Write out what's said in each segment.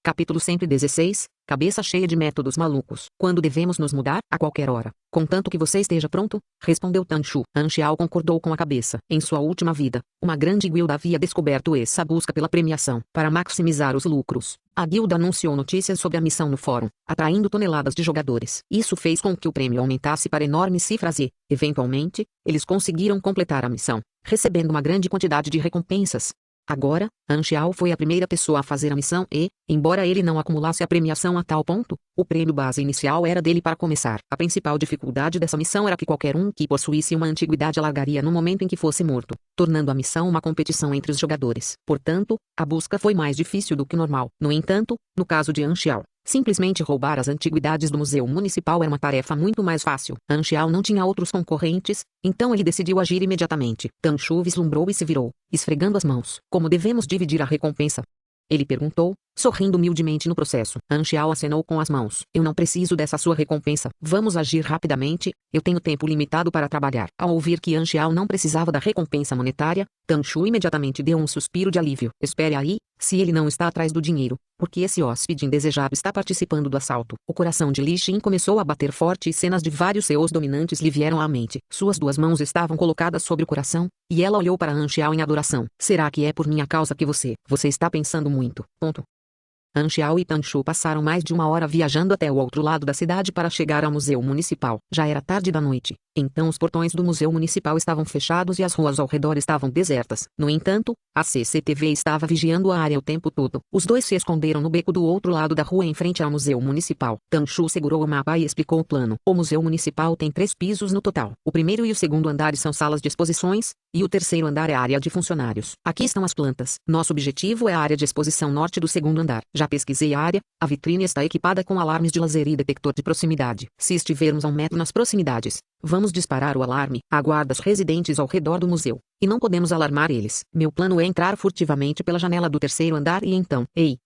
Capítulo 116, Cabeça cheia de métodos malucos. Quando devemos nos mudar? A qualquer hora. Contanto que você esteja pronto, respondeu Tanshu. Anxiao concordou com a cabeça. Em sua última vida, uma grande guilda havia descoberto essa busca pela premiação. Para maximizar os lucros, a guilda anunciou notícias sobre a missão no fórum, atraindo toneladas de jogadores. Isso fez com que o prêmio aumentasse para enormes cifras e, eventualmente, eles conseguiram completar a missão, recebendo uma grande quantidade de recompensas. Agora, Anxiao foi a primeira pessoa a fazer a missão e, embora ele não acumulasse a premiação a tal ponto, o prêmio base inicial era dele para começar. A principal dificuldade dessa missão era que qualquer um que possuísse uma antiguidade largaria no momento em que fosse morto, tornando a missão uma competição entre os jogadores. Portanto, a busca foi mais difícil do que normal. No entanto, no caso de Anxiao, simplesmente roubar as antiguidades do Museu Municipal era uma tarefa muito mais fácil. Anxiao não tinha outros concorrentes, então ele decidiu agir imediatamente. Tanshu vislumbrou e se virou, esfregando as mãos. Como devemos dividir a recompensa? Ele perguntou, sorrindo humildemente no processo. Anxiao acenou com as mãos. Eu não preciso dessa sua recompensa. Vamos agir rapidamente, eu tenho tempo limitado para trabalhar. Ao ouvir que Anxiao não precisava da recompensa monetária, Tanshu imediatamente deu um suspiro de alívio. Espere aí, se ele não está atrás do dinheiro, porque esse hóspede indesejado está participando do assalto. O coração de Li Xin começou a bater forte e cenas de vários CEOs dominantes lhe vieram à mente. Suas duas mãos estavam colocadas sobre o coração, e ela olhou para Anxiao em adoração. Será que é por minha causa que você está pensando muito? Ponto. Anxiao e Tanshu passaram mais de uma hora viajando até o outro lado da cidade para chegar ao Museu Municipal. Já era tarde da noite, então os portões do Museu Municipal estavam fechados e as ruas ao redor estavam desertas. No entanto, a CCTV estava vigiando a área o tempo todo. Os dois se esconderam no beco do outro lado da rua em frente ao Museu Municipal. Tanshu segurou o mapa e explicou o plano. O Museu Municipal tem 3 pisos no total. O primeiro e o segundo andares são salas de exposições, e o terceiro andar é a área de funcionários. Aqui estão as plantas. Nosso objetivo é a área de exposição norte do segundo andar. Já pesquisei a área, a vitrine está equipada com alarmes de laser e detector de proximidade. Se estivermos a 1 metro nas proximidades, vamos disparar o alarme. Há guardas residentes ao redor do museu, e não podemos alarmar eles. Meu plano é entrar furtivamente pela janela do terceiro andar e então... Ei!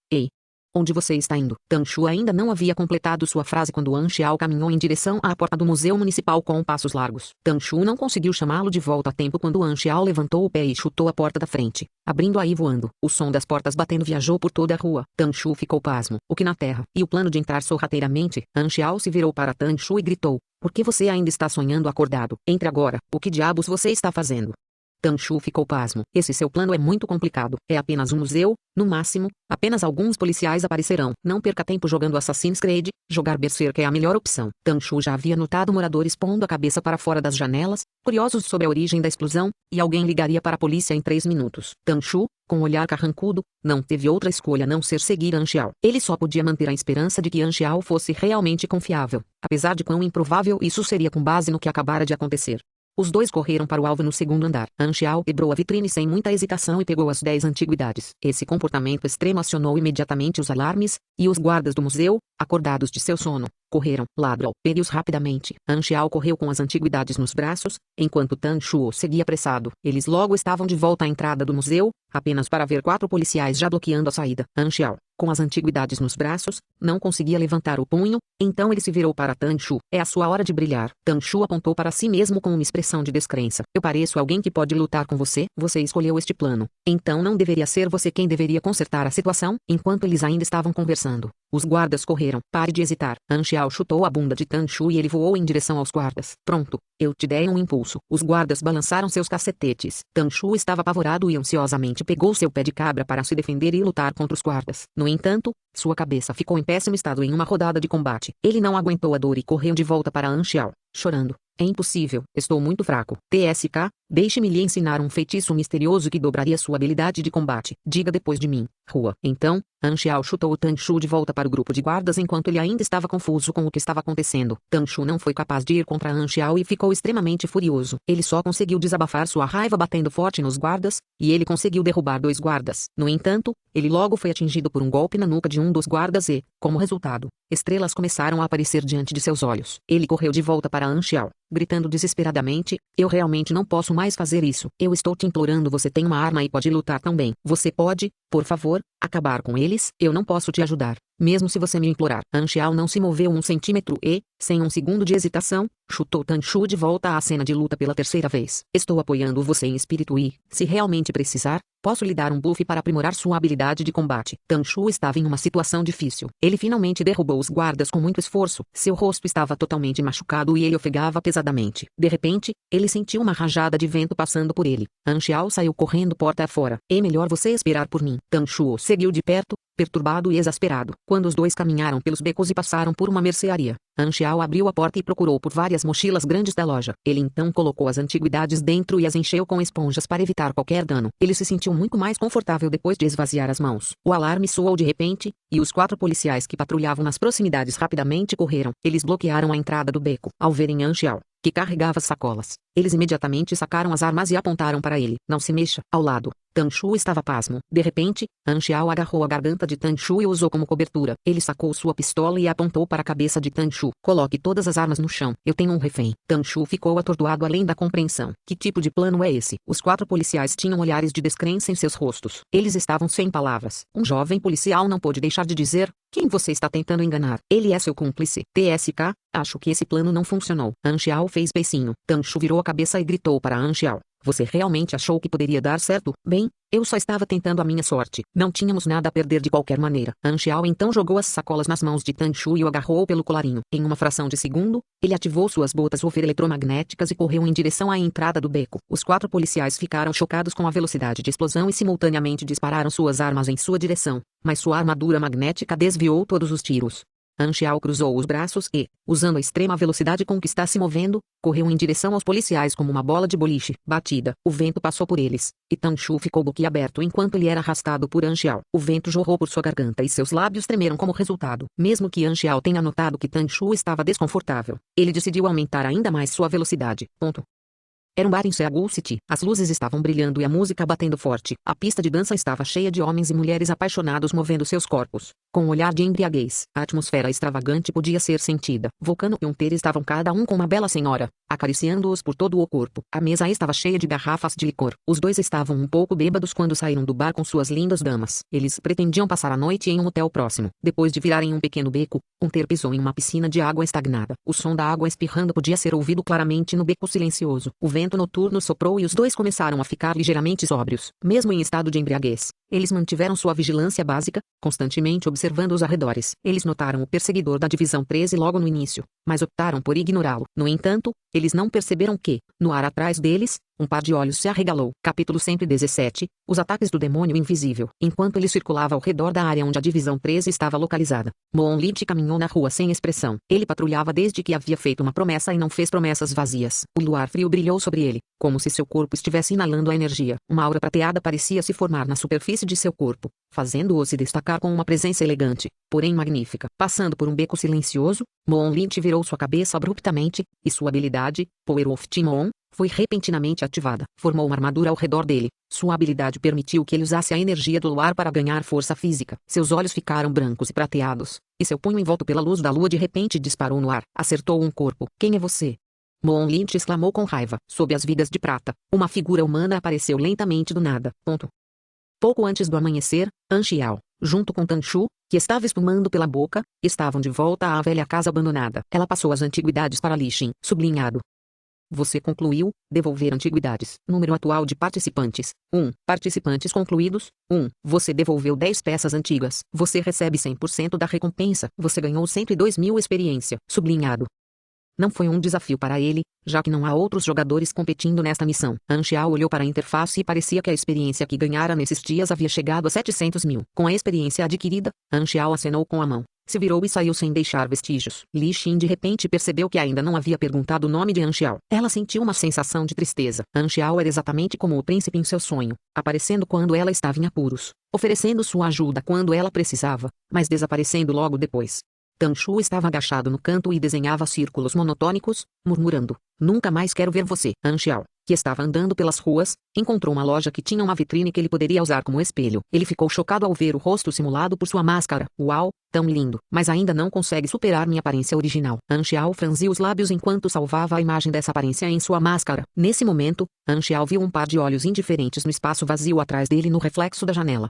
Onde você está indo? Tanshu ainda não havia completado sua frase quando Anxiao caminhou em direção à porta do Museu Municipal com passos largos. Tanshu não conseguiu chamá-lo de volta a tempo quando Anxiao levantou o pé e chutou a porta da frente, abrindo-a e voando. O som das portas batendo viajou por toda a rua. Tanshu ficou pasmo. O que na terra? E o plano de entrar sorrateiramente? Anxiao se virou para Tanshu e gritou. Por que você ainda está sonhando acordado? Entre agora. O que diabos você está fazendo? Tanshu ficou pasmo. Esse seu plano é muito complicado. É apenas um museu, no máximo, apenas alguns policiais aparecerão. Não perca tempo jogando Assassin's Creed, jogar Berserk é a melhor opção. Tanshu já havia notado moradores pondo a cabeça para fora das janelas, curiosos sobre a origem da explosão, e alguém ligaria para a polícia em 3 minutos. Tanshu, com um olhar carrancudo, não teve outra escolha a não ser seguir Anxiao. Ele só podia manter a esperança de que Anxiao fosse realmente confiável, apesar de quão improvável isso seria com base no que acabara de acontecer. Os dois correram para o alvo no segundo andar. Anxiao quebrou a vitrine sem muita hesitação e pegou as 10 antiguidades. Esse comportamento extremo acionou imediatamente os alarmes, e os guardas do museu, acordados de seu sono, correram. Ladrão. Pegue-os rapidamente. Anxiao correu com as antiguidades nos braços, enquanto Tanshu seguia apressado. Eles logo estavam de volta à entrada do museu, apenas para ver 4 policiais já bloqueando a saída. Anxiao, com as antiguidades nos braços, não conseguia levantar o punho, então ele se virou para Tanshu. É a sua hora de brilhar. Tanshu apontou para si mesmo com uma expressão de descrença. Eu pareço alguém que pode lutar com você? Você escolheu este plano. Então não deveria ser você quem deveria consertar a situação? Enquanto eles ainda estavam conversando, os guardas correram. Pare de hesitar. Anxiao chutou a bunda de Tanshu e ele voou em direção aos guardas. Pronto. Eu te dei um impulso. Os guardas balançaram seus cacetetes. Tanshu estava apavorado e ansiosamente pegou seu pé de cabra para se defender e lutar contra os guardas. No entanto, sua cabeça ficou em péssimo estado em uma rodada de combate. Ele não aguentou a dor e correu de volta para Anxiao, chorando. É impossível, estou muito fraco. TSK, deixe-me lhe ensinar um feitiço misterioso que dobraria sua habilidade de combate. Diga depois de mim, Rua. Então, Anxiao chutou Tanshu de volta para o grupo de guardas enquanto ele ainda estava confuso com o que estava acontecendo. Tanshu não foi capaz de ir contra Anxiao e ficou extremamente furioso. Ele só conseguiu desabafar sua raiva batendo forte nos guardas, e ele conseguiu derrubar 2 guardas. No entanto, ele logo foi atingido por um golpe na nuca de um dos guardas e, como resultado, estrelas começaram a aparecer diante de seus olhos. Ele correu de volta para Anxiao, gritando desesperadamente, eu realmente não posso mais fazer isso. Eu estou te implorando, você tem uma arma e pode lutar também. Você pode, por favor, acabar com eles? Eu não posso te ajudar, mesmo se você me implorar. Anxiao não se moveu 1 centímetro e, sem um segundo de hesitação, chutou Tanshu de volta à cena de luta pela terceira vez. Estou apoiando você em espírito e, se realmente precisar, posso lhe dar um buff para aprimorar sua habilidade de combate. Tanshu estava em uma situação difícil. Ele finalmente derrubou os guardas com muito esforço. Seu rosto estava totalmente machucado e ele ofegava pesadamente. De repente, ele sentiu uma rajada de vento passando por ele. Anxiao saiu correndo porta afora. É melhor você esperar por mim. Tanshu seguiu de perto, perturbado e exasperado. Quando os dois caminharam pelos becos e passaram por uma mercearia, Anxiao abriu a porta e procurou por várias mochilas grandes da loja. Ele então colocou as antiguidades dentro e as encheu com esponjas para evitar qualquer dano. Ele se sentiu muito mais confortável depois de esvaziar as mãos. O alarme soou de repente, e os 4 policiais que patrulhavam nas proximidades rapidamente correram. Eles bloquearam a entrada do beco. Ao verem Anxiao, que carregava sacolas, eles imediatamente sacaram as armas e apontaram para ele. Não se mexa. Ao lado, Tanshu estava pasmo. De repente, Anxiao agarrou a garganta de Tanshu e o usou como cobertura. Ele sacou sua pistola e apontou para a cabeça de Tanshu. Coloque todas as armas no chão. Eu tenho um refém. Tanshu ficou atordoado além da compreensão. Que tipo de plano é esse? Os 4 policiais tinham olhares de descrença em seus rostos. Eles estavam sem palavras. Um jovem policial não pôde deixar de dizer: quem você está tentando enganar? Ele é seu cúmplice. TSK, acho que esse plano não funcionou. Anxiao fez beicinho. Tanshu virou a cabeça e gritou para Anxiao: você realmente achou que poderia dar certo? Bem, eu só estava tentando a minha sorte. Não tínhamos nada a perder de qualquer maneira. Anxiao então jogou as sacolas nas mãos de Tanshu e o agarrou pelo colarinho. Em uma fração de segundo, ele ativou suas botas eletromagnéticas e correu em direção à entrada do beco. Os 4 policiais ficaram chocados com a velocidade de explosão e simultaneamente dispararam suas armas em sua direção, mas sua armadura magnética desviou todos os tiros. Anxiao cruzou os braços e, usando a extrema velocidade com que está se movendo, correu em direção aos policiais como uma bola de boliche. Batida, o vento passou por eles, e Tanshu ficou boquiaberto enquanto ele era arrastado por Anxiao. O vento jorrou por sua garganta e seus lábios tremeram como resultado. Mesmo que Anxiao tenha notado que Tanshu estava desconfortável, ele decidiu aumentar ainda mais sua velocidade. Era um bar em Seoul City. As luzes estavam brilhando e a música batendo forte. A pista de dança estava cheia de homens e mulheres apaixonados movendo seus corpos, com um olhar de embriaguez. A atmosfera extravagante podia ser sentida. Vulcano e Hunter estavam cada um com uma bela senhora, acariciando-os por todo o corpo. A mesa estava cheia de garrafas de licor. Os dois estavam um pouco bêbados quando saíram do bar com suas lindas damas. Eles pretendiam passar a noite em um hotel próximo. Depois de virarem um pequeno beco, Hunter pisou em uma piscina de água estagnada. O som da água espirrando podia ser ouvido claramente no beco silencioso. O vento noturno soprou e os dois começaram a ficar ligeiramente sóbrios. Mesmo em estado de embriaguez, eles mantiveram sua vigilância básica, constantemente observando os arredores. Eles notaram o perseguidor da Divisão 13 logo no início, mas optaram por ignorá-lo. No entanto, eles não perceberam que, no ar atrás deles, um par de olhos se arregalou. Capítulo 117. Os ataques do demônio invisível. Enquanto ele circulava ao redor da área onde a Divisão 13 estava localizada, Moon Lynch caminhou na rua sem expressão. Ele patrulhava desde que havia feito uma promessa e não fez promessas vazias. O luar frio brilhou sobre ele, como se seu corpo estivesse inalando a energia. Uma aura prateada parecia se formar na superfície de seu corpo, fazendo-o se destacar com uma presença elegante, porém magnífica. Passando por um beco silencioso, Moon Lynch virou sua cabeça abruptamente, e sua habilidade, Power of Timon, foi repentinamente ativada. Formou uma armadura ao redor dele. Sua habilidade permitiu que ele usasse a energia do luar para ganhar força física. Seus olhos ficaram brancos e prateados, e seu punho envolto pela luz da lua de repente disparou no ar. Acertou um corpo. Quem é você? Moon Lynch exclamou com raiva. Sob as vigas de prata, uma figura humana apareceu lentamente do nada. Pouco antes do amanhecer, Anxiao, junto com Tanshu, que estava espumando pela boca, estavam de volta à velha casa abandonada. Ela passou as antiguidades para Li Xin, sublinhado. Você concluiu, devolver antiguidades. Número atual de participantes, 1. Participantes concluídos, 1. Você devolveu 10 peças antigas. Você recebe 100% da recompensa. Você ganhou 102.000 experiência. Sublinhado. Não foi um desafio para ele, já que não há outros jogadores competindo nesta missão. Anxiao olhou para a interface e parecia que a experiência que ganhara nesses dias havia chegado a 700.000. Com a experiência adquirida, Anxiao acenou com a mão, se virou e saiu sem deixar vestígios. Li Xin de repente percebeu que ainda não havia perguntado o nome de Anxiao. Ela sentiu uma sensação de tristeza. Anxiao era exatamente como o príncipe em seu sonho, aparecendo quando ela estava em apuros, oferecendo sua ajuda quando ela precisava, mas desaparecendo logo depois. Tanshu estava agachado no canto e desenhava círculos monotônicos, murmurando: nunca mais quero ver você. Anxiao, que estava andando pelas ruas, encontrou uma loja que tinha uma vitrine que ele poderia usar como espelho. Ele ficou chocado ao ver o rosto simulado por sua máscara. Uau, tão lindo, mas ainda não consegue superar minha aparência original. Anxiao franziu os lábios enquanto salvava a imagem dessa aparência em sua máscara. Nesse momento, Anxiao viu um par de olhos indiferentes no espaço vazio atrás dele no reflexo da janela.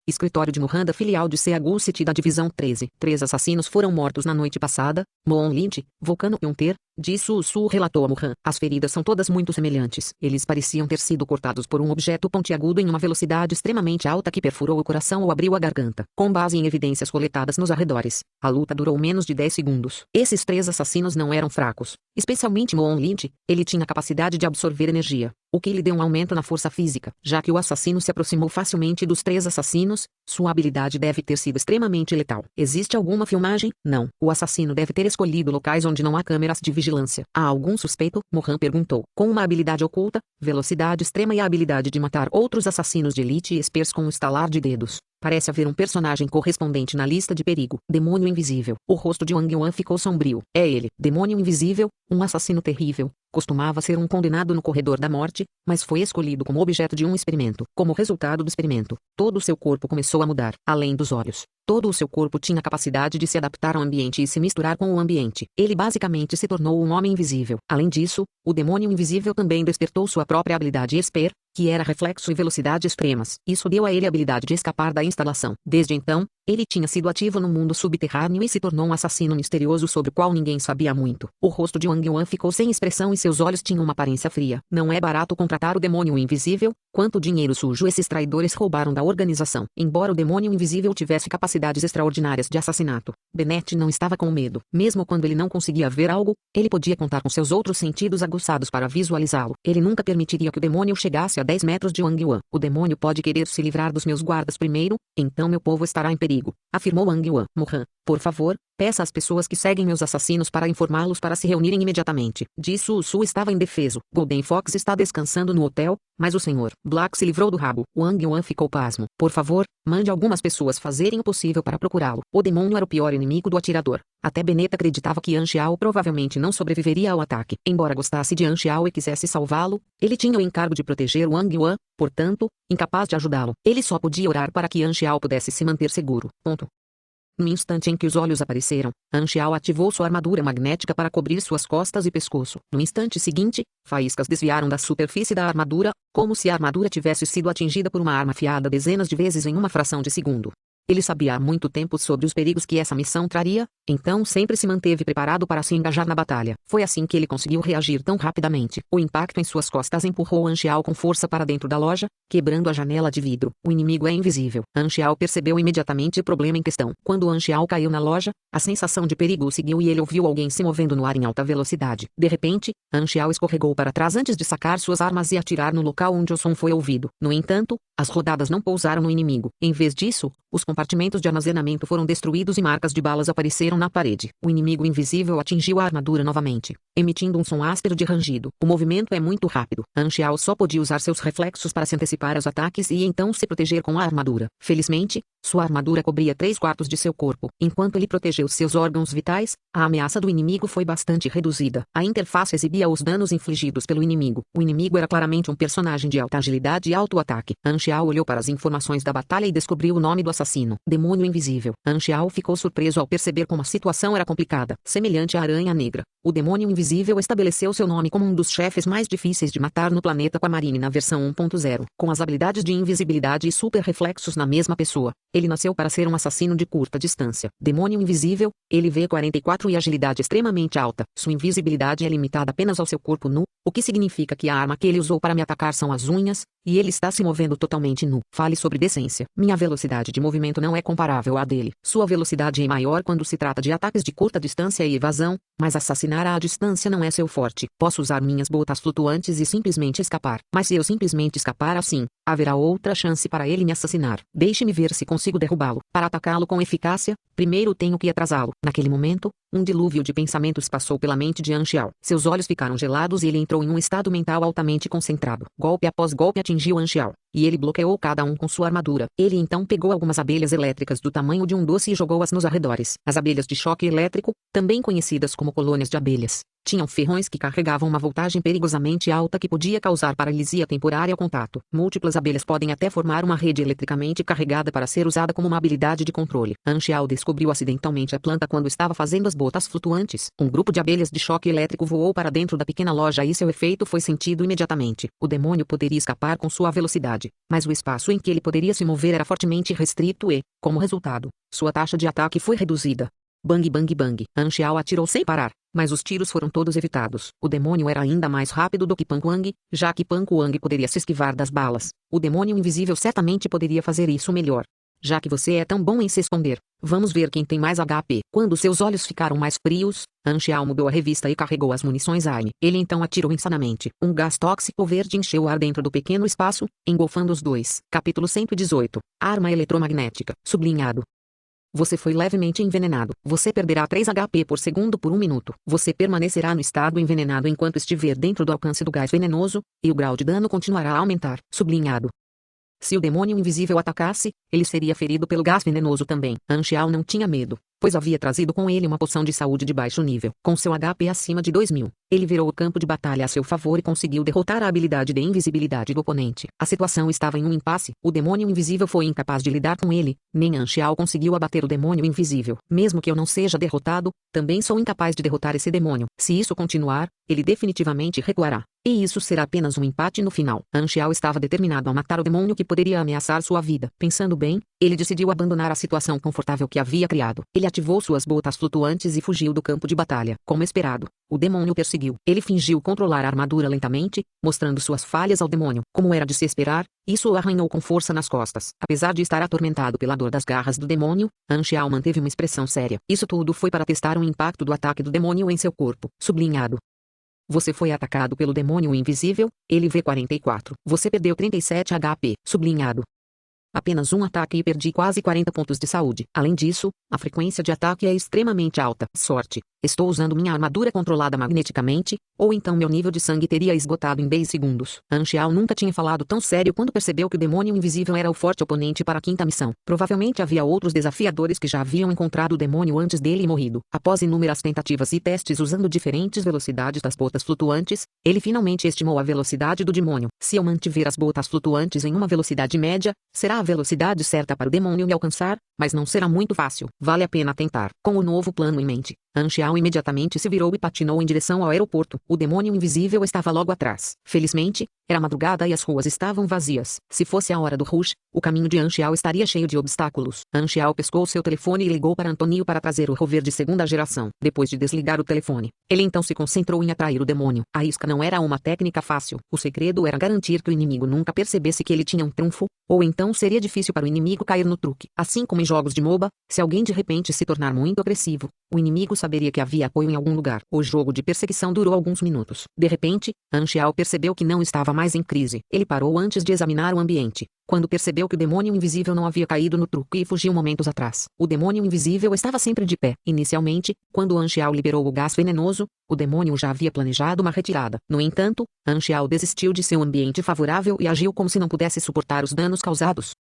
Escritório de Muranda, filial de Seoul City da Divisão 13. 3 assassinos foram mortos na noite passada. Moon Lynch, Vulcano e Hunter, disse Su relatou a Mohan. As feridas são todas muito semelhantes. Eles pareciam ter sido cortados por um objeto pontiagudo em uma velocidade extremamente alta que perfurou o coração ou abriu a garganta. Com base em evidências coletadas nos arredores, a luta durou menos de 10 segundos. Esses 3 assassinos não eram fracos. Especialmente Moon Lynch, ele tinha capacidade de absorver energia, o que lhe deu um aumento na força física. Já que o assassino se aproximou facilmente dos 3 assassinos, sua habilidade deve ter sido extremamente letal. Existe alguma filmagem? Não. O assassino deve ter escolhido locais onde não há câmeras de vigilância. Há algum suspeito? Mohan perguntou. Com uma habilidade oculta, velocidade extrema e a habilidade de matar outros assassinos de elite e spears com um estalar de dedos. Parece haver um personagem correspondente na lista de perigo. Demônio invisível. O rosto de Wang Yuan ficou sombrio. É ele. Demônio invisível, um assassino terrível. Costumava ser um condenado no corredor da morte, mas foi escolhido como objeto de um experimento. Como resultado do experimento, todo o seu corpo começou a mudar. Além dos olhos, todo o seu corpo tinha capacidade de se adaptar ao ambiente e se misturar com o ambiente. Ele basicamente se tornou um homem invisível. Além disso, o demônio invisível também despertou sua própria habilidade Esper, que era reflexo e velocidade extremas. Isso deu a ele a habilidade de escapar da instalação. Desde então, ele tinha sido ativo no mundo subterrâneo e se tornou um assassino misterioso sobre o qual ninguém sabia muito. O rosto de Wang Yuan ficou sem expressão e seus olhos tinham uma aparência fria. Não é barato contratar o demônio invisível? Quanto dinheiro sujo esses traidores roubaram da organização. Embora o demônio invisível tivesse capacidades extraordinárias de assassinato, Bennett não estava com medo. Mesmo quando ele não conseguia ver algo, ele podia contar com seus outros sentidos aguçados para visualizá-lo. Ele nunca permitiria que o demônio chegasse a 10 metros de Wang Yuan. O demônio pode querer se livrar dos meus guardas primeiro, então meu povo estará em perigo, afirmou Wang Yuan. Mohan, por favor, peça às pessoas que seguem meus assassinos para informá-los para se reunirem imediatamente. Disse Su estava indefeso. Golden Fox está descansando no hotel, mas o Sr. Black se livrou do rabo. Wang Yuan ficou pasmo. Por favor, mande algumas pessoas fazerem o possível para procurá-lo. O demônio era o pior inimigo do atirador. Até Bennett acreditava que An Xiao provavelmente não sobreviveria ao ataque. Embora gostasse de An Xiao e quisesse salvá-lo, ele tinha o encargo de proteger Wang Yuan, portanto, incapaz de ajudá-lo. Ele só podia orar para que An Xiao pudesse se manter seguro. No instante em que os olhos apareceram, An Xiao ativou sua armadura magnética para cobrir suas costas e pescoço. No instante seguinte, faíscas desviaram da superfície da armadura, como se a armadura tivesse sido atingida por uma arma afiada dezenas de vezes em uma fração de segundo. Ele sabia há muito tempo sobre os perigos que essa missão traria, então sempre se manteve preparado para se engajar na batalha. Foi assim que ele conseguiu reagir tão rapidamente. O impacto em suas costas empurrou An Xiao com força para dentro da loja, quebrando a janela de vidro. O inimigo é invisível. An Xiao percebeu imediatamente o problema em questão. Quando An Xiao caiu na loja, a sensação de perigo o seguiu e ele ouviu alguém se movendo no ar em alta velocidade. De repente, An Xiao escorregou para trás antes de sacar suas armas e atirar no local onde o som foi ouvido. No entanto, as rodadas não pousaram no inimigo. Em vez disso, os compartimentos de armazenamento foram destruídos e marcas de balas apareceram na parede. O inimigo invisível atingiu a armadura novamente, emitindo um som áspero de rangido. O movimento é muito rápido. An Xiao só podia usar seus reflexos para se antecipar aos ataques e então se proteger com a armadura. Felizmente, sua armadura cobria 3/4 de seu corpo. Enquanto ele protegeu seus órgãos vitais, a ameaça do inimigo foi bastante reduzida. A interface exibia os danos infligidos pelo inimigo. O inimigo era claramente um personagem de alta agilidade e alto ataque. An Xiao olhou para as informações da batalha e descobriu o nome do assassino. Demônio invisível. An Xiao ficou surpreso ao perceber como a situação era complicada. Semelhante à Aranha Negra, o demônio invisível estabeleceu seu nome como um dos chefes mais difíceis de matar no planeta Aquamarine na versão 1.0. Com as habilidades de invisibilidade e super reflexos na mesma pessoa, ele nasceu para ser um assassino de curta distância. Demônio invisível, ele vê 44 e agilidade extremamente alta. Sua invisibilidade é limitada apenas ao seu corpo nu, o que significa que a arma que ele usou para me atacar são as unhas, e ele está se movendo totalmente nu. Fale sobre decência. Minha velocidade de movimento não é comparável à dele. Sua velocidade é maior quando se trata de ataques de curta distância e evasão, mas assassinar à distância não é seu forte. Posso usar minhas botas flutuantes e simplesmente escapar. Mas se eu simplesmente escapar assim, haverá outra chance para ele me assassinar. Deixe-me ver se consigo derrubá-lo. Para atacá-lo com eficácia, primeiro tenho que atrasá-lo. Naquele momento, um dilúvio de pensamentos passou pela mente de An Xiao. Seus olhos ficaram gelados e ele entrou em um estado mental altamente concentrado. Golpe após golpe atingiu An Xiao, e ele bloqueou cada um com sua armadura. Ele então pegou algumas abelhas elétricas do tamanho de um doce e jogou-as nos arredores. As abelhas de choque elétrico, também conhecidas como colônias de abelhas, tinham ferrões que carregavam uma voltagem perigosamente alta que podia causar paralisia temporária ao contato. Múltiplas abelhas podem até formar uma rede eletricamente carregada para ser usada como uma habilidade de controle. An Xiao descobriu acidentalmente a planta quando estava fazendo as botas flutuantes. Um grupo de abelhas de choque elétrico voou para dentro da pequena loja e seu efeito foi sentido imediatamente. O demônio poderia escapar com sua velocidade, mas o espaço em que ele poderia se mover era fortemente restrito e, como resultado, sua taxa de ataque foi reduzida. Bang bang bang. Anxiao atirou sem parar, mas os tiros foram todos evitados. O demônio era ainda mais rápido do que Pan Kuang, já que Pan Kuang poderia se esquivar das balas. O demônio invisível certamente poderia fazer isso melhor. Já que você é tão bom em se esconder, vamos ver quem tem mais HP. Quando seus olhos ficaram mais frios, Anxiao mudou a revista e carregou as munições AIM. Ele então atirou insanamente. Um gás tóxico verde encheu o ar dentro do pequeno espaço, engolfando os dois. Capítulo 118. Arma eletromagnética. Sublinhado. Você foi levemente envenenado. Você perderá 3 HP por segundo por 1 minuto. Você permanecerá no estado envenenado enquanto estiver dentro do alcance do gás venenoso, e o grau de dano continuará a aumentar. Sublinhado. Se o demônio invisível atacasse, ele seria ferido pelo gás venenoso também. Anxiao não tinha medo, pois havia trazido com ele uma poção de saúde de baixo nível. Com seu HP acima de 2000, ele virou o campo de batalha a seu favor e conseguiu derrotar a habilidade de invisibilidade do oponente. A situação estava em um impasse. O demônio invisível foi incapaz de lidar com ele, nem Anxiao conseguiu abater o demônio invisível. Mesmo que eu não seja derrotado, também sou incapaz de derrotar esse demônio. Se isso continuar, ele definitivamente recuará. E isso será apenas um empate no final. Anxiao estava determinado a matar o demônio que poderia ameaçar sua vida. Pensando bem, ele decidiu abandonar a situação confortável que havia criado. Ele ativou suas botas flutuantes e fugiu do campo de batalha. Como esperado, o demônio o perseguiu. Ele fingiu controlar a armadura lentamente, mostrando suas falhas ao demônio. Como era de se esperar, isso o arranhou com força nas costas. Apesar de estar atormentado pela dor das garras do demônio, Anxiao manteve uma expressão séria. Isso tudo foi para testar o impacto do ataque do demônio em seu corpo. Sublinhado. Você foi atacado pelo demônio invisível, ele V44. Você perdeu 37 HP. Sublinhado. Apenas um ataque e perdi quase 40 pontos de saúde. Além disso, a frequência de ataque é extremamente alta. Sorte. Estou usando minha armadura controlada magneticamente, ou então meu nível de sangue teria esgotado em 10 segundos. Anxiao nunca tinha falado tão sério quando percebeu que o demônio invisível era o forte oponente para a quinta missão. Provavelmente havia outros desafiadores que já haviam encontrado o demônio antes dele e morrido. Após inúmeras tentativas e testes usando diferentes velocidades das botas flutuantes, ele finalmente estimou a velocidade do demônio. Se eu mantiver as botas flutuantes em uma velocidade média, será a velocidade certa para o demônio me alcançar, mas não será muito fácil. Vale a pena tentar. Com o novo plano em mente, Anxiao imediatamente se virou e patinou em direção ao aeroporto. O demônio invisível estava logo atrás. Felizmente, era madrugada e as ruas estavam vazias. Se fosse a hora do rush, o caminho de Anxiao estaria cheio de obstáculos. Anxiao pescou seu telefone e ligou para Antonio para trazer o rover de segunda geração. Depois de desligar o telefone, ele então se concentrou em atrair o demônio. A isca não era uma técnica fácil. O segredo era garantir que o inimigo nunca percebesse que ele tinha um trunfo, ou então seria difícil para o inimigo cair no truque. Assim como em jogos de MOBA, se alguém de repente se tornar muito agressivo, o inimigo saberia que havia apoio em algum lugar. O jogo de perseguição durou alguns minutos. De repente, Anxiao percebeu que não estava mais em crise. Ele parou antes de examinar o ambiente. Quando percebeu que o demônio invisível não havia caído no truque e fugiu momentos atrás. O demônio invisível estava sempre de pé. Inicialmente, quando Anxiao liberou o gás venenoso, o demônio já havia planejado uma retirada. No entanto, Anxiao desistiu de seu ambiente favorável e agiu como se não pudesse suportar os danos causados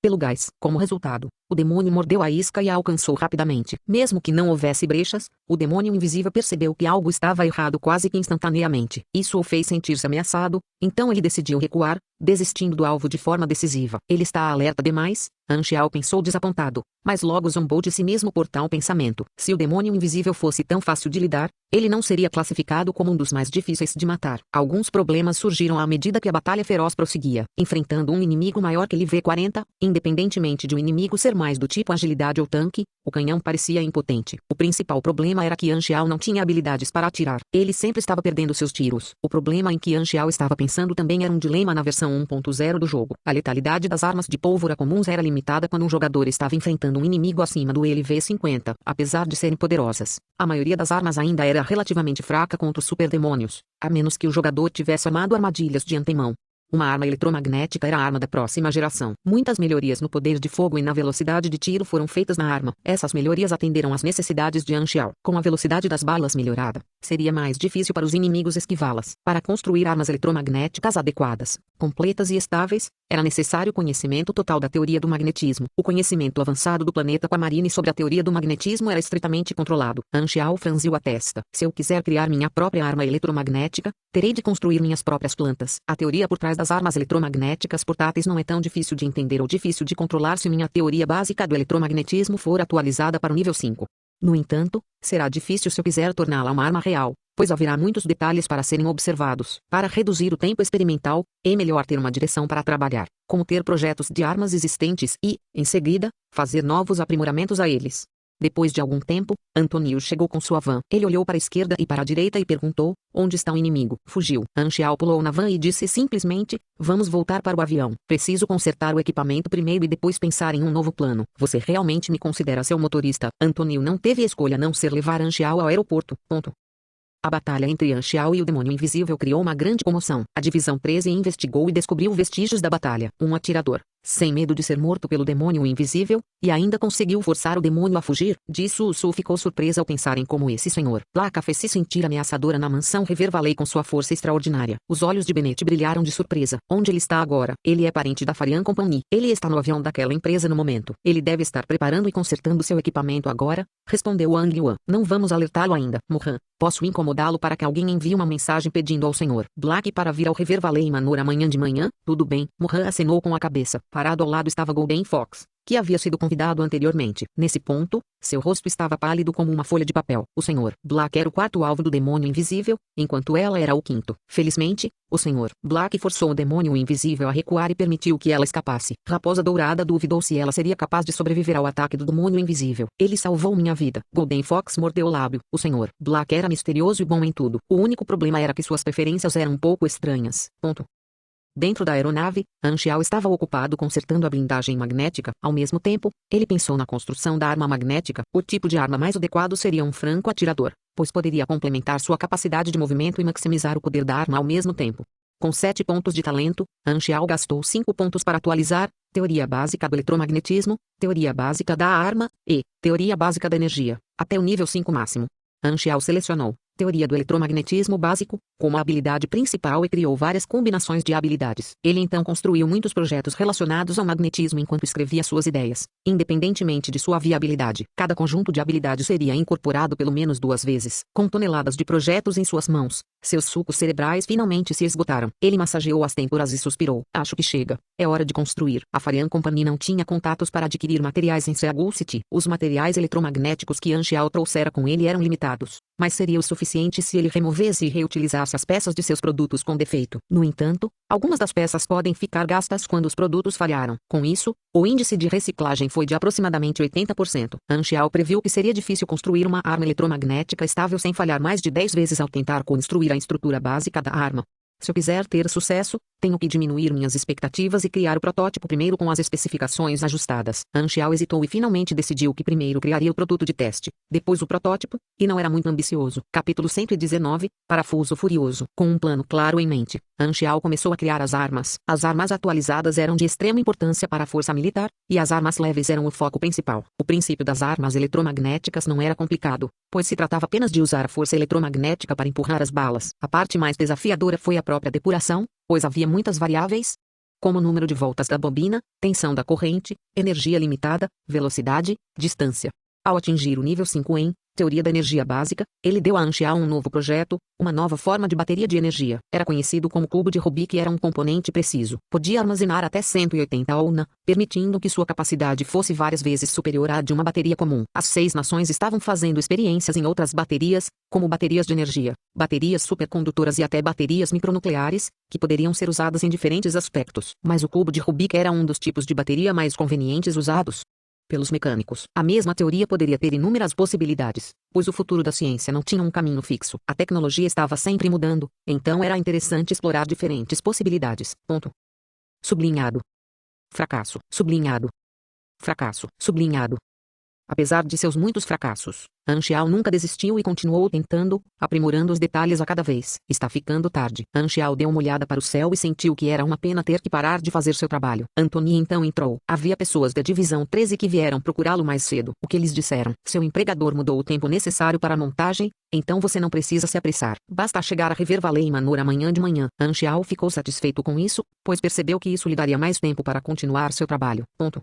pelo gás. Como resultado, o demônio mordeu a isca e a alcançou rapidamente. Mesmo que não houvesse brechas, o demônio invisível percebeu que algo estava errado quase que instantaneamente. Isso o fez sentir-se ameaçado, então ele decidiu recuar, desistindo do alvo de forma decisiva. Ele está alerta demais, Anxiao pensou desapontado, mas logo zombou de si mesmo por tal pensamento. Se o demônio invisível fosse tão fácil de lidar, ele não seria classificado como um dos mais difíceis de matar. Alguns problemas surgiram à medida que a batalha feroz prosseguia. Enfrentando um inimigo maior que ele V40, independentemente de o inimigo ser mais do tipo agilidade ou tanque, o canhão parecia impotente. O principal problema era que Anxiao não tinha habilidades para atirar. Ele sempre estava perdendo seus tiros. O problema em que Anxiao estava pensando também era um dilema na versão 1.0 do jogo. A letalidade das armas de pólvora comuns era limitada quando um jogador estava enfrentando um inimigo acima do LV50, apesar de serem poderosas. A maioria das armas ainda era relativamente fraca contra os superdemônios, a menos que o jogador tivesse armado armadilhas de antemão. Uma arma eletromagnética era a arma da próxima geração. Muitas melhorias no poder de fogo e na velocidade de tiro foram feitas na arma. Essas melhorias atenderam às necessidades de Anxiao. Com a velocidade das balas melhorada, seria mais difícil para os inimigos esquivá-las. Para construir armas eletromagnéticas adequadas, completas e estáveis, era necessário conhecimento total da teoria do magnetismo. O conhecimento avançado do planeta Aquamarine sobre a teoria do magnetismo era estritamente controlado. Anxiao franziu a testa. Se eu quiser criar minha própria arma eletromagnética, terei de construir minhas próprias plantas. A teoria por trás das armas eletromagnéticas portáteis não é tão difícil de entender ou difícil de controlar se minha teoria básica do eletromagnetismo for atualizada para o nível 5. No entanto, será difícil se eu quiser torná-la uma arma real, pois haverá muitos detalhes para serem observados. Para reduzir o tempo experimental, é melhor ter uma direção para trabalhar, como ter projetos de armas existentes e, em seguida, fazer novos aprimoramentos a eles. Depois de algum tempo, Antônio chegou com sua van. Ele olhou para a esquerda e para a direita e perguntou: onde está o inimigo? Fugiu. Anxiao pulou na van e disse simplesmente: vamos voltar para o avião. Preciso consertar o equipamento primeiro e depois pensar em um novo plano. Você realmente me considera seu motorista? Antônio não teve escolha a não ser levar Anxiao ao aeroporto. Ponto. A batalha entre Anxiao e o demônio invisível criou uma grande comoção. A divisão 13 investigou e descobriu vestígios da batalha. Um atirador, sem medo de ser morto pelo demônio invisível, e ainda conseguiu forçar o demônio a fugir. Disso Su ficou surpresa ao pensar em como esse senhor Placa fez se sentir ameaçadora na mansão River Valley com sua força extraordinária. Os olhos de Bennett brilharam de surpresa. Onde ele está agora? Ele é parente da Farian Company. Ele está no avião daquela empresa no momento. Ele deve estar preparando e consertando seu equipamento agora, respondeu Wang Yuan. Não vamos alertá-lo ainda. Mohan, posso incomodá-lo para que alguém envie uma mensagem pedindo ao senhor Black para vir ao River Valley Manor amanhã de manhã? Tudo bem. Mohan acenou com a cabeça. Parado ao lado estava Golden Fox, que havia sido convidado anteriormente. Nesse ponto, seu rosto estava pálido como uma folha de papel. O senhor Black era o quarto alvo do demônio invisível, enquanto ela era o quinto. Felizmente, o senhor Black forçou o demônio invisível a recuar e permitiu que ela escapasse. Raposa Dourada duvidou se ela seria capaz de sobreviver ao ataque do demônio invisível. Ele salvou minha vida. Golden Fox mordeu o lábio. O senhor Black era misterioso e bom em tudo. O único problema era que suas preferências eram um pouco estranhas. Ponto. Dentro da aeronave, Anxiao estava ocupado consertando a blindagem magnética. Ao mesmo tempo, ele pensou na construção da arma magnética. O tipo de arma mais adequado seria um franco-atirador, pois poderia complementar sua capacidade de movimento e maximizar o poder da arma ao mesmo tempo. Com 7 pontos de talento, Anxiao gastou 5 pontos para atualizar Teoria Básica do Eletromagnetismo, Teoria Básica da Arma e Teoria Básica da Energia, até o nível 5 máximo. Anxiao selecionou Teoria do Eletromagnetismo Básico como a habilidade principal e criou várias combinações de habilidades. Ele então construiu muitos projetos relacionados ao magnetismo enquanto escrevia suas ideias. Independentemente de sua viabilidade, cada conjunto de habilidades seria incorporado pelo menos 2 vezes. Com toneladas de projetos em suas mãos, seus sucos cerebrais finalmente se esgotaram. Ele massageou as têmporas e suspirou. Acho que chega. É hora de construir. A Farian Company não tinha contatos para adquirir materiais em Seagull City. Os materiais eletromagnéticos que Anxiao trouxera com ele eram limitados, mas seria o suficiente se ele removesse e reutilizasse as peças de seus produtos com defeito. No entanto, algumas das peças podem ficar gastas quando os produtos falharam. Com isso, o índice de reciclagem foi de aproximadamente 80%. Anxiao previu que seria difícil construir uma arma eletromagnética estável sem falhar mais de 10 vezes ao tentar construir a estrutura básica da arma. Se eu quiser ter sucesso, tenho que diminuir minhas expectativas e criar o protótipo primeiro com as especificações ajustadas. Anxiao hesitou e finalmente decidiu que primeiro criaria o produto de teste, depois o protótipo, e não era muito ambicioso. Capítulo 119, Parafuso Furioso. Com um plano claro em mente, Anxiao começou a criar as armas. As armas atualizadas eram de extrema importância para a força militar, e as armas leves eram o foco principal. O princípio das armas eletromagnéticas não era complicado, pois se tratava apenas de usar a força eletromagnética para empurrar as balas. A parte mais desafiadora foi a própria depuração, pois havia muitas variáveis, como o número de voltas da bobina, tensão da corrente, energia limitada, velocidade, distância. Ao atingir o nível 5 em Teoria da Energia Básica, ele deu a Anxiao um novo projeto, uma nova forma de bateria de energia. Era conhecido como cubo de Rubik e era um componente preciso. Podia armazenar até 180 ouna, permitindo que sua capacidade fosse várias vezes superior à de uma bateria comum. As 6 nações estavam fazendo experiências em outras baterias, como baterias de energia, baterias supercondutoras e até baterias micronucleares, que poderiam ser usadas em diferentes aspectos. Mas o cubo de Rubik era um dos tipos de bateria mais convenientes usados pelos mecânicos. A mesma teoria poderia ter inúmeras possibilidades, pois o futuro da ciência não tinha um caminho fixo. A tecnologia estava sempre mudando, então era interessante explorar diferentes possibilidades. Ponto. Sublinhado. Fracasso. Sublinhado. Fracasso. Sublinhado. Apesar de seus muitos fracassos, Anxiao nunca desistiu e continuou tentando, aprimorando os detalhes a cada vez. Está ficando tarde. Anxiao deu uma olhada para o céu e sentiu que era uma pena ter que parar de fazer seu trabalho. Anthony então entrou. Havia pessoas da divisão 13 que vieram procurá-lo mais cedo. O que eles disseram? Seu empregador mudou o tempo necessário para a montagem, então você não precisa se apressar. Basta chegar a River Valley Manor amanhã de manhã. Anxiao ficou satisfeito com isso, pois percebeu que isso lhe daria mais tempo para continuar seu trabalho. Ponto.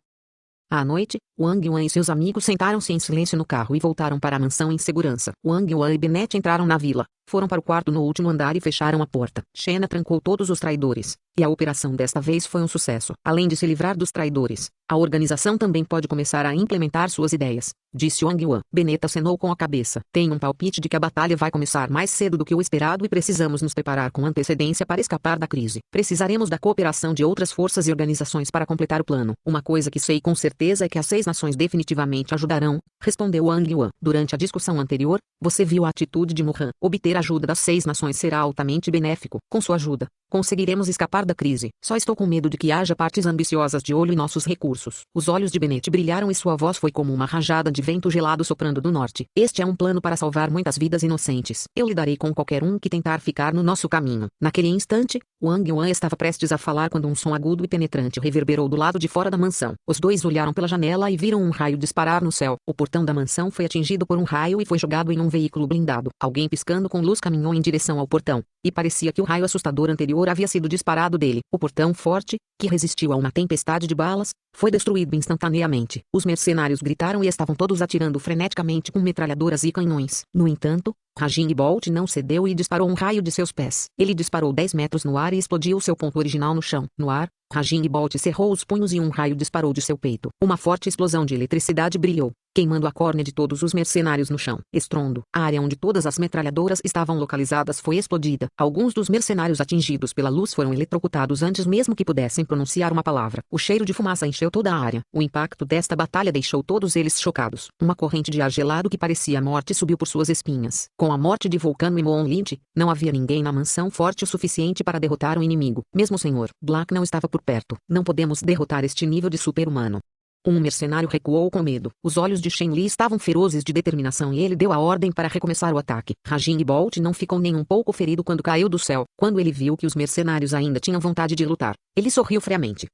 À noite, Wang Yuan e seus amigos sentaram-se em silêncio no carro e voltaram para a mansão em segurança. Wang Yuan e Bennett entraram na vila, Foram para o quarto no último andar e fecharam a porta. Shena trancou todos os traidores, e a operação desta vez foi um sucesso. Além de se livrar dos traidores, a organização também pode começar a implementar suas ideias, disse Wang Yuan. Bennett acenou com a cabeça. Tenho um palpite de que a batalha vai começar mais cedo do que o esperado e precisamos nos preparar com antecedência para escapar da crise. Precisaremos da cooperação de outras forças e organizações para completar o plano. Uma coisa que sei com certeza é que as 6 nações definitivamente ajudarão, respondeu Wang Yuan. Durante a discussão anterior, você viu a atitude de Mohan. Obter a ajuda das 6 nações será altamente benéfico. Com sua ajuda, conseguiremos escapar da crise. Só estou com medo de que haja partes ambiciosas de olho em nossos recursos. Os olhos de Bennett brilharam e sua voz foi como uma rajada de vento gelado soprando do norte. Este é um plano para salvar muitas vidas inocentes. Eu lidarei com qualquer um que tentar ficar no nosso caminho. Naquele instante, Wang Yuan estava prestes a falar quando um som agudo e penetrante reverberou do lado de fora da mansão. Os dois olharam pela janela e viram um raio disparar no céu. O portão da mansão foi atingido por um raio e foi jogado em um veículo blindado. Alguém piscando com luz caminhou em direção ao portão, e parecia que o raio assustador anterior havia sido disparado dele. O portão forte, que resistiu a uma tempestade de balas, foi destruído instantaneamente. Os mercenários gritaram e estavam todos atirando freneticamente com metralhadoras e canhões. No entanto, Raging Bolt não cedeu e disparou um raio de seus pés. Ele disparou 10 metros no ar e explodiu seu ponto original no chão. No ar, Raging Bolt cerrou os punhos e um raio disparou de seu peito. Uma forte explosão de eletricidade brilhou, queimando a córnea de todos os mercenários no chão. Estrondo. A área onde todas as metralhadoras estavam localizadas foi explodida. Alguns dos mercenários atingidos pela luz foram eletrocutados antes mesmo que pudessem pronunciar uma palavra. O cheiro de fumaça encheu toda a área. O impacto desta batalha deixou todos eles chocados. Uma corrente de ar gelado que parecia a morte subiu por suas espinhas. Com a morte de Vulcano e Moon Lynch, não havia ninguém na mansão forte o suficiente para derrotar o inimigo. Mesmo o Sr. Black não estava por perto. Não podemos derrotar este nível de super-humano. Um mercenário recuou com medo. Os olhos de Shen Li estavam ferozes de determinação e ele deu a ordem para recomeçar o ataque. Raging Bolt não ficou nem um pouco ferido quando caiu do céu. Quando ele viu que os mercenários ainda tinham vontade de lutar, ele sorriu friamente.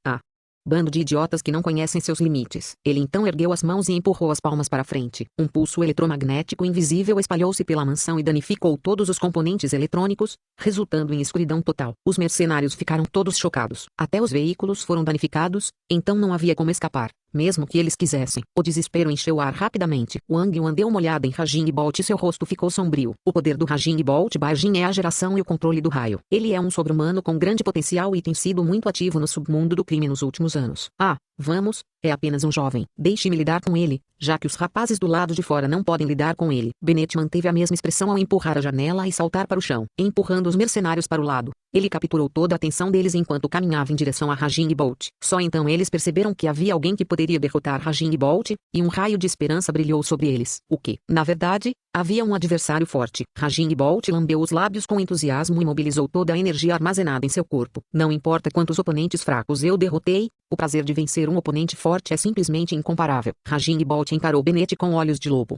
Bando de idiotas que não conhecem seus limites. Ele então ergueu as mãos e empurrou as palmas para frente. Um pulso eletromagnético invisível espalhou-se pela mansão e danificou todos os componentes eletrônicos, resultando em escuridão total. Os mercenários ficaram todos chocados. Até os veículos foram danificados, então não havia como escapar, mesmo que eles quisessem. O desespero encheu o ar rapidamente. Wang Yuan deu uma olhada em Raging Bolt e seu rosto ficou sombrio. O poder do Raging Bolt Baijin é a geração e o controle do raio. Ele é um sobre-humano com grande potencial e tem sido muito ativo no submundo do crime nos últimos anos. Vamos, é apenas um jovem. Deixe-me lidar com ele, já que os rapazes do lado de fora não podem lidar com ele. Bennett manteve a mesma expressão ao empurrar a janela e saltar para o chão, empurrando os mercenários para o lado. Ele capturou toda a atenção deles enquanto caminhava em direção a Raging Bolt. Só então eles perceberam que havia alguém que poderia derrotar Raging Bolt, e um raio de esperança brilhou sobre eles. O que, na verdade, havia um adversário forte. Raging Bolt lambeu os lábios com entusiasmo e mobilizou toda a energia armazenada em seu corpo. Não importa quantos oponentes fracos eu derrotei, o prazer de vencer um oponente forte é simplesmente incomparável. Raging Bolt encarou Bennett com olhos de lobo.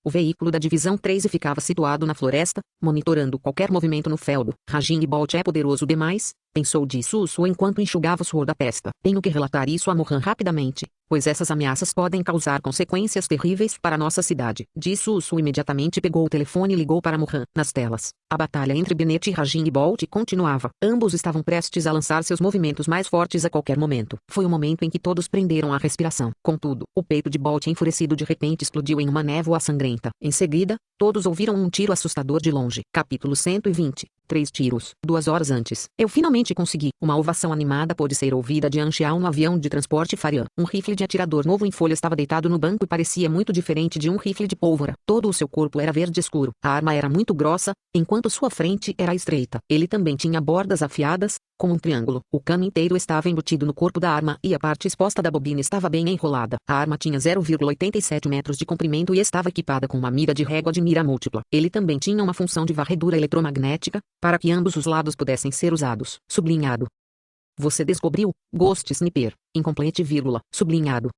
O veículo da Divisão 13 ficava situado na floresta, monitorando qualquer movimento no feldo. Raging Bolt é poderoso demais, pensou Su enquanto enxugava o suor da testa. Tenho que relatar isso a Mohan rapidamente, pois essas ameaças podem causar consequências terríveis para nossa cidade. Su imediatamente pegou o telefone e ligou para Mohan. Nas telas, a batalha entre Bennett e Raging Bolt continuava. Ambos estavam prestes a lançar seus movimentos mais fortes a qualquer momento. Foi o momento em que todos prenderam a respiração. Contudo, o peito de Bolt enfurecido de repente explodiu em uma névoa sangrenta. Em seguida, todos ouviram um tiro assustador de longe. Capítulo 120. 3 tiros. 2 horas antes, eu finalmente consegui. Uma ovação animada pôde ser ouvida de Anxiao no avião de transporte Farian. Um rifle de atirador novo em folha estava deitado no banco e parecia muito diferente de um rifle de pólvora. Todo o seu corpo era verde escuro. A arma era muito grossa, enquanto sua frente era estreita. Ele também tinha bordas afiadas, como um triângulo. O cano inteiro estava embutido no corpo da arma e a parte exposta da bobina estava bem enrolada. A arma tinha 0,87 metros de comprimento e estava equipada com uma mira de régua de mira múltipla. Ele também tinha uma função de varredura eletromagnética, para que ambos os lados pudessem ser usados. Sublinhado. Você descobriu, Ghost Sniper, incomplete vírgula, sublinhado.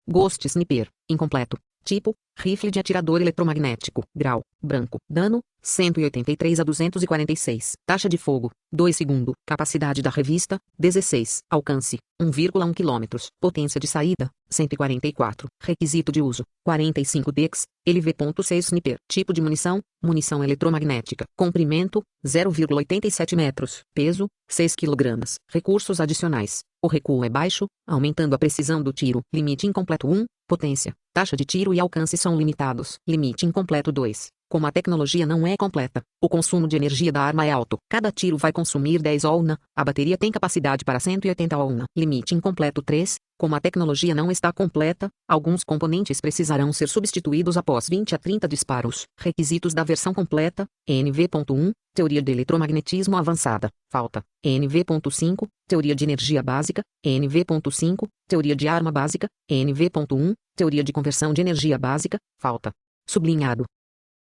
Ghost Sniper, incompleto. Tipo, rifle de atirador eletromagnético. Grau, branco. Dano, 183 a 246. Taxa de fogo, 2 segundo. Capacidade da revista, 16. Alcance, 1,1 km. Potência de saída, 144. Requisito de uso, 45 dex, LV.6 Sniper. Tipo de munição, munição eletromagnética. Comprimento, 0,87 metros. Peso, 6 kg. Recursos adicionais. O recuo é baixo, aumentando a precisão do tiro. Limite incompleto 1. Potência, taxa de tiro e alcance são limitados. Limite incompleto 2. Como a tecnologia não é completa, o consumo de energia da arma é alto. Cada tiro vai consumir 10 Ohm. A bateria tem capacidade para 180 Ohm. Limite incompleto 3. Como a tecnologia não está completa, alguns componentes precisarão ser substituídos após 20 a 30 disparos. Requisitos da versão completa: NV.1, Teoria de Eletromagnetismo Avançada, falta. NV.5, Teoria de Energia Básica. NV.5, Teoria de Arma Básica. NV.1, Teoria de Conversão de Energia Básica, falta. Sublinhado.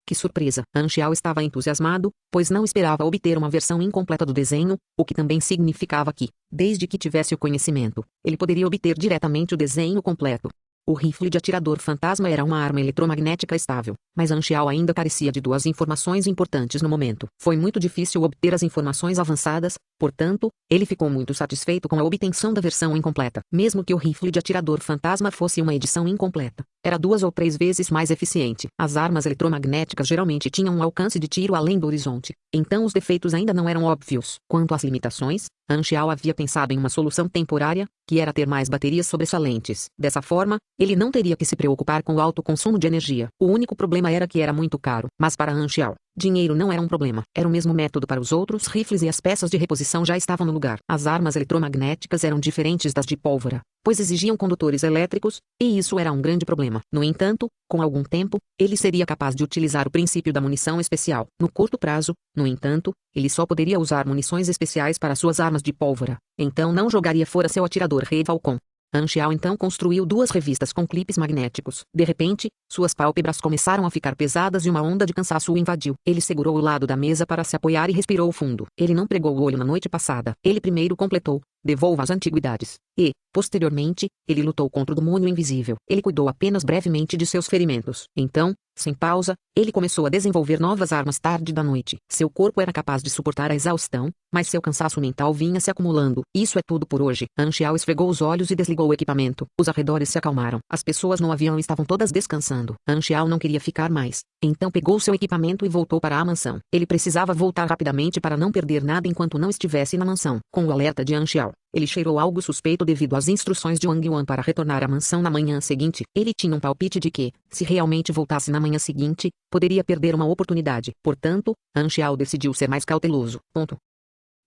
Que surpresa! Anxiao estava entusiasmado, pois não esperava obter uma versão incompleta do desenho, o que também significava que, desde que tivesse o conhecimento, ele poderia obter diretamente o desenho completo. O rifle de atirador fantasma era uma arma eletromagnética estável, mas Anxiao ainda carecia de duas informações importantes no momento. Foi muito difícil obter as informações avançadas, portanto, ele ficou muito satisfeito com a obtenção da versão incompleta. Mesmo que o rifle de atirador fantasma fosse uma edição incompleta, era 2 ou 3 vezes mais eficiente. As armas eletromagnéticas geralmente tinham um alcance de tiro além do horizonte, então os defeitos ainda não eram óbvios. Quanto às limitações, Anxiao havia pensado em uma solução temporária, que era ter mais baterias sobressalentes. Dessa forma, ele não teria que se preocupar com o alto consumo de energia. O único problema era que era muito caro. Mas para Anxiao, dinheiro não era um problema. Era o mesmo método para os outros rifles e as peças de reposição já estavam no lugar. As armas eletromagnéticas eram diferentes das de pólvora, pois exigiam condutores elétricos, e isso era um grande problema. No entanto, com algum tempo, ele seria capaz de utilizar o princípio da munição especial. No curto prazo, no entanto, ele só poderia usar munições especiais para suas armas de pólvora. Então não jogaria fora seu atirador Rei Falcon. Anxiao então construiu 2 revistas com clipes magnéticos. De repente, suas pálpebras começaram a ficar pesadas e uma onda de cansaço o invadiu. Ele segurou o lado da mesa para se apoiar e respirou fundo. Ele não pregou o olho na noite passada. Ele primeiro completou: devolva as antiguidades. E, posteriormente, ele lutou contra o demônio invisível. Ele cuidou apenas brevemente de seus ferimentos. Então, sem pausa, ele começou a desenvolver novas armas tarde da noite. Seu corpo era capaz de suportar a exaustão, mas seu cansaço mental vinha se acumulando. Isso é tudo por hoje. Anxiao esfregou os olhos e desligou o equipamento. Os arredores se acalmaram. As pessoas no avião estavam todas descansando. Anxiao não queria ficar mais. Então pegou seu equipamento e voltou para a mansão. Ele precisava voltar rapidamente para não perder nada enquanto não estivesse na mansão. Com o alerta de Anxiao, ele cheirou algo suspeito devido às instruções de Wang Yuan para retornar à mansão na manhã seguinte. Ele tinha um palpite de que, se realmente voltasse na manhã seguinte, poderia perder uma oportunidade. Portanto, Anxiao decidiu ser mais cauteloso.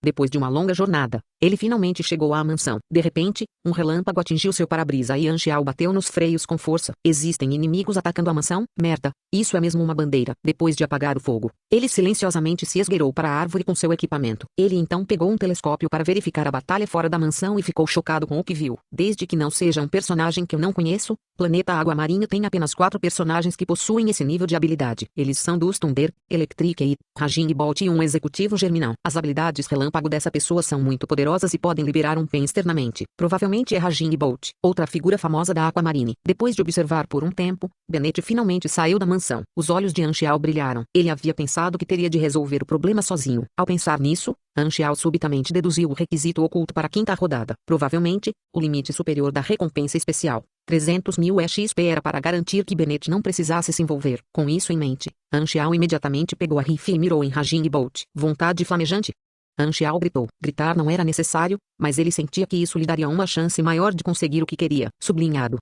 Depois de uma longa jornada, ele finalmente chegou à mansão. De repente, um relâmpago atingiu seu para-brisa e Anxiao bateu nos freios com força. Existem inimigos atacando a mansão? Merda, isso é mesmo uma bandeira. Depois de apagar o fogo, ele silenciosamente se esgueirou para a árvore com seu equipamento. Ele então pegou um telescópio para verificar a batalha fora da mansão e ficou chocado com o que viu. Desde que não seja um personagem que eu não conheço, Planeta Água Marinha tem apenas 4 personagens que possuem esse nível de habilidade. Eles são Dust Thunder, Electric e Raging Bolt e um executivo germinal. As habilidades relâmpago dessa pessoa são muito poderosas e podem liberar um pen externamente. Provavelmente é Raging Bolt, outra figura famosa da Aquamarine. Depois de observar por um tempo, Bennett finalmente saiu da mansão. Os olhos de Anxiao brilharam. Ele havia pensado que teria de resolver o problema sozinho. Ao pensar nisso, Anxiao subitamente deduziu o requisito oculto para a 5ª rodada. Provavelmente, o limite superior da recompensa especial. 300.000 XP era para garantir que Bennett não precisasse se envolver. Com isso em mente, Anxiao imediatamente pegou a rifle e mirou em Raging Bolt. Vontade flamejante. Anxiao gritou. Gritar não era necessário, mas ele sentia que isso lhe daria uma chance maior de conseguir o que queria. Sublinhado.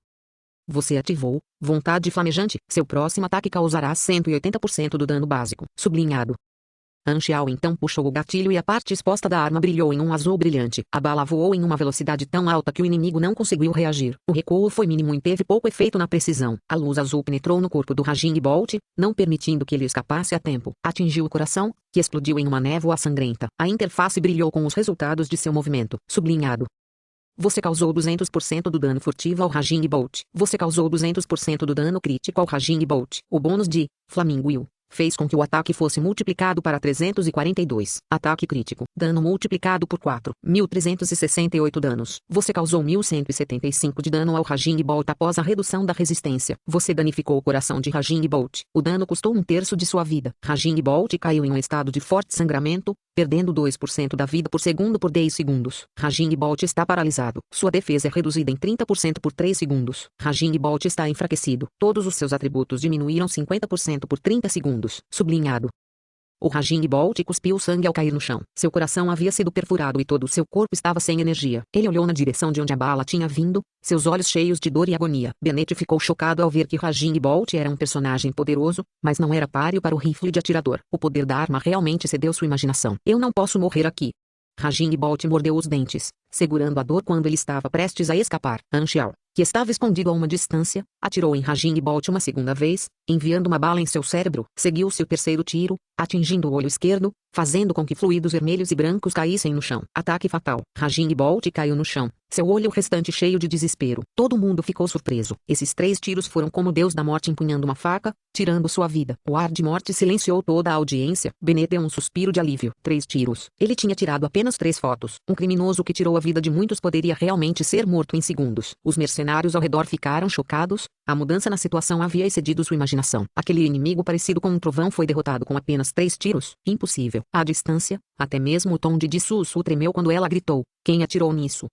Você ativou vontade flamejante. Seu próximo ataque causará 180% do dano básico. Sublinhado. Anxiao então puxou o gatilho e a parte exposta da arma brilhou em um azul brilhante. A bala voou em uma velocidade tão alta que o inimigo não conseguiu reagir. O recuo foi mínimo e teve pouco efeito na precisão. A luz azul penetrou no corpo do Raging Bolt, não permitindo que ele escapasse a tempo. Atingiu o coração, que explodiu em uma névoa sangrenta. A interface brilhou com os resultados de seu movimento. Sublinhado. Você causou 200% do dano furtivo ao Raging Bolt. Você causou 200% do dano crítico ao Raging Bolt. O bônus de Flamingo Will fez com que o ataque fosse multiplicado para 342. Ataque crítico. Dano multiplicado por 4. 1.368 danos. Você causou 1.175 de dano ao Raging Bolt após a redução da resistência. Você danificou o coração de Raging Bolt. O dano custou 1/3 de sua vida. Raging Bolt caiu em um estado de forte sangramento, perdendo 2% da vida por segundo por 10 segundos. Raging Bolt está paralisado. Sua defesa é reduzida em 30% por 3 segundos. Raging Bolt está enfraquecido. Todos os seus atributos diminuíram 50% por 30 segundos. Sublinhado. O Raging Bolt cuspiu sangue ao cair no chão. Seu coração havia sido perfurado e todo o seu corpo estava sem energia. Ele olhou na direção de onde a bala tinha vindo, seus olhos cheios de dor e agonia. Bennett ficou chocado ao ver que Raging Bolt era um personagem poderoso, mas não era páreo para o rifle de atirador. O poder da arma realmente cedeu sua imaginação. Eu não posso morrer aqui. Raging Bolt mordeu os dentes, segurando a dor quando ele estava prestes a escapar. Anxial, que estava escondido a uma distância, atirou em Raging Bolt uma segunda vez, enviando uma bala em seu cérebro. Seguiu-se o terceiro tiro, atingindo o olho esquerdo, fazendo com que fluidos vermelhos e brancos caíssem no chão. Ataque fatal. Raging Bolt caiu no chão, seu olho restante cheio de desespero. Todo mundo ficou surpreso. Esses 3 tiros foram como Deus da Morte empunhando uma faca, tirando sua vida. O ar de morte silenciou toda a audiência. Bennett deu um suspiro de alívio. 3 tiros. Ele tinha tirado apenas 3 fotos. Um criminoso que tirou a vida de muitos poderia realmente ser morto em segundos. Os mercenários ao redor ficaram chocados. A mudança na situação havia excedido sua imaginação. Aquele inimigo parecido com um trovão foi derrotado com apenas 3 tiros? Impossível. À distância, até mesmo o tom de Jisoo tremeu quando ela gritou. Quem atirou nisso?